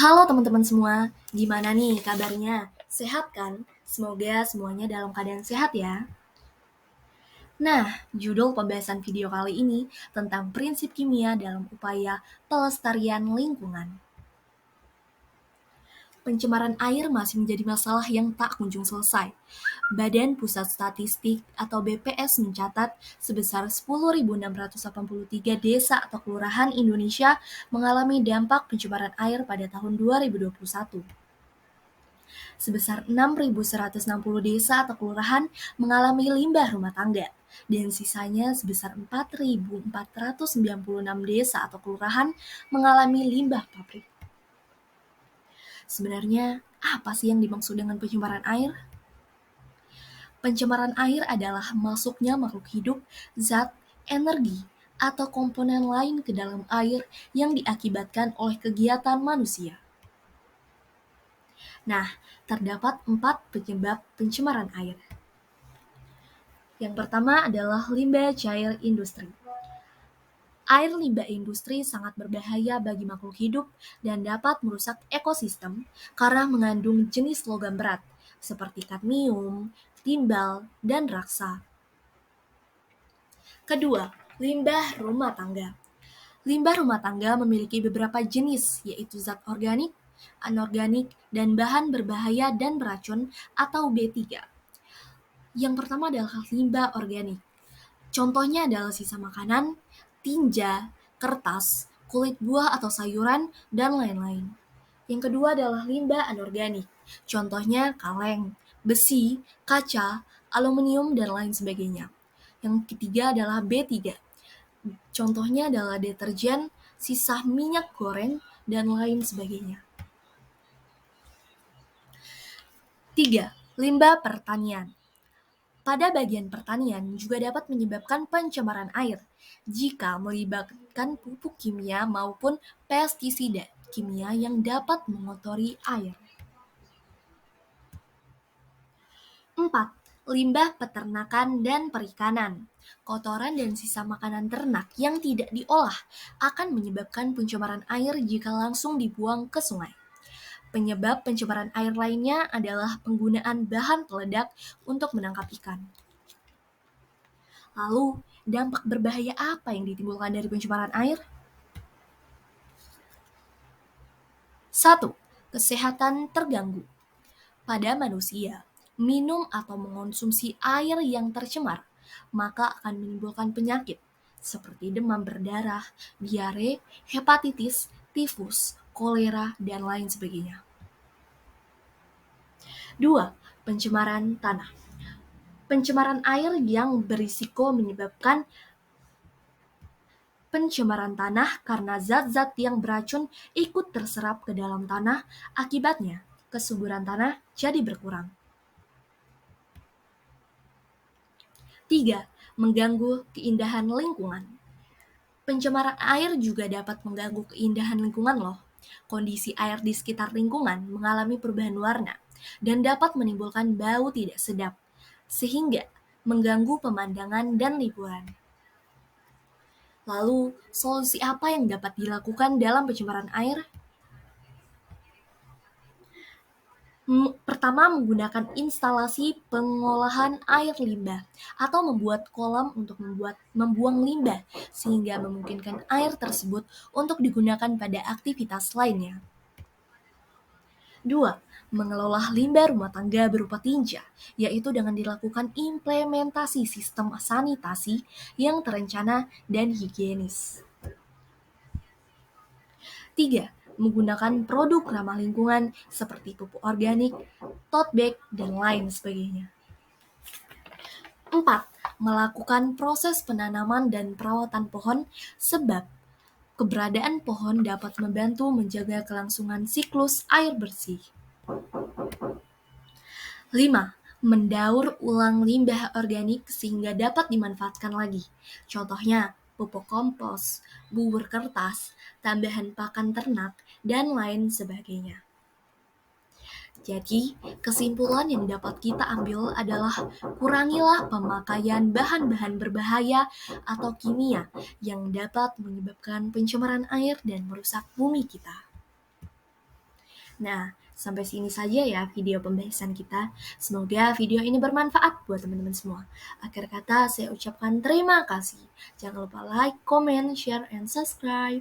Halo teman-teman semua, gimana nih kabarnya? Sehat kan? Semoga semuanya dalam keadaan sehat ya. Nah, judul pembahasan video kali ini tentang prinsip kimia dalam upaya pelestarian lingkungan. Pencemaran air masih menjadi masalah yang tak kunjung selesai. Badan Pusat Statistik atau BPS mencatat sebesar 10.683 desa atau kelurahan Indonesia mengalami dampak pencemaran air pada tahun 2021. Sebesar 6.160 desa atau kelurahan mengalami limbah rumah tangga, dan sisanya sebesar 4.496 desa atau kelurahan mengalami limbah pabrik. Sebenarnya, apa sih yang dimaksud dengan pencemaran air? Pencemaran air adalah masuknya makhluk hidup, zat, energi, atau komponen lain ke dalam air yang diakibatkan oleh kegiatan manusia. Nah, terdapat 4 penyebab pencemaran air. Yang pertama adalah limbah cair industri. Air limbah industri sangat berbahaya bagi makhluk hidup dan dapat merusak ekosistem karena mengandung jenis logam berat seperti kadmium, timbal, dan raksa. Kedua, limbah rumah tangga. Limbah rumah tangga memiliki beberapa jenis, yaitu zat organik, anorganik, dan bahan berbahaya dan beracun atau B3. Yang pertama adalah limbah organik. Contohnya adalah sisa makanan, tinja, kertas, kulit buah atau sayuran, dan lain-lain. Yang kedua adalah limbah anorganik. Contohnya kaleng, besi, kaca, aluminium, dan lain sebagainya. Yang ketiga adalah B3. Contohnya adalah deterjen, sisa minyak goreng, dan lain sebagainya. 3. Limbah pertanian. Pada bagian pertanian juga dapat menyebabkan pencemaran air jika melibatkan pupuk kimia maupun pestisida kimia yang dapat mengotori air. 4. Limbah peternakan dan perikanan. Kotoran dan sisa makanan ternak yang tidak diolah akan menyebabkan pencemaran air jika langsung dibuang ke sungai. Penyebab pencemaran air lainnya adalah penggunaan bahan peledak untuk menangkap ikan. Lalu, dampak berbahaya apa yang ditimbulkan dari pencemaran air? 1. Kesehatan terganggu. Pada manusia, minum atau mengonsumsi air yang tercemar, maka akan menimbulkan penyakit seperti demam berdarah, diare, hepatitis, tifus, kolera, dan lain sebagainya. 2. Pencemaran tanah. Pencemaran air yang berisiko menyebabkan pencemaran tanah karena zat-zat yang beracun ikut terserap ke dalam tanah, akibatnya kesuburan tanah jadi berkurang. 3. Mengganggu keindahan lingkungan. Pencemaran air juga dapat mengganggu keindahan lingkungan loh. Kondisi air di sekitar lingkungan mengalami perubahan warna dan dapat menimbulkan bau tidak sedap, sehingga mengganggu pemandangan dan liburan. Lalu, solusi apa yang dapat dilakukan dalam pencemaran air? Pertama, menggunakan instalasi pengolahan air limbah atau membuat kolam untuk membuang limbah sehingga memungkinkan air tersebut untuk digunakan pada aktivitas lainnya. 2. Mengelola limbah rumah tangga berupa tinja, yaitu dengan dilakukan implementasi sistem sanitasi yang terencana dan higienis. 3. Menggunakan produk ramah lingkungan seperti pupuk organik, tote bag, dan lain sebagainya. 4. Melakukan proses penanaman dan perawatan pohon sebab keberadaan pohon dapat membantu menjaga kelangsungan siklus air bersih. 5. Mendaur ulang limbah organik sehingga dapat dimanfaatkan lagi. Contohnya, pupuk kompos, bubur kertas, tambahan pakan ternak, dan lain sebagainya. Jadi, kesimpulan yang dapat kita ambil adalah kurangilah pemakaian bahan-bahan berbahaya atau kimia yang dapat menyebabkan pencemaran air dan merusak bumi kita. Nah, sampai sini saja ya video pembahasan kita. Semoga video ini bermanfaat buat teman-teman semua. Akhir kata saya ucapkan terima kasih. Jangan lupa like, comment, share, and subscribe.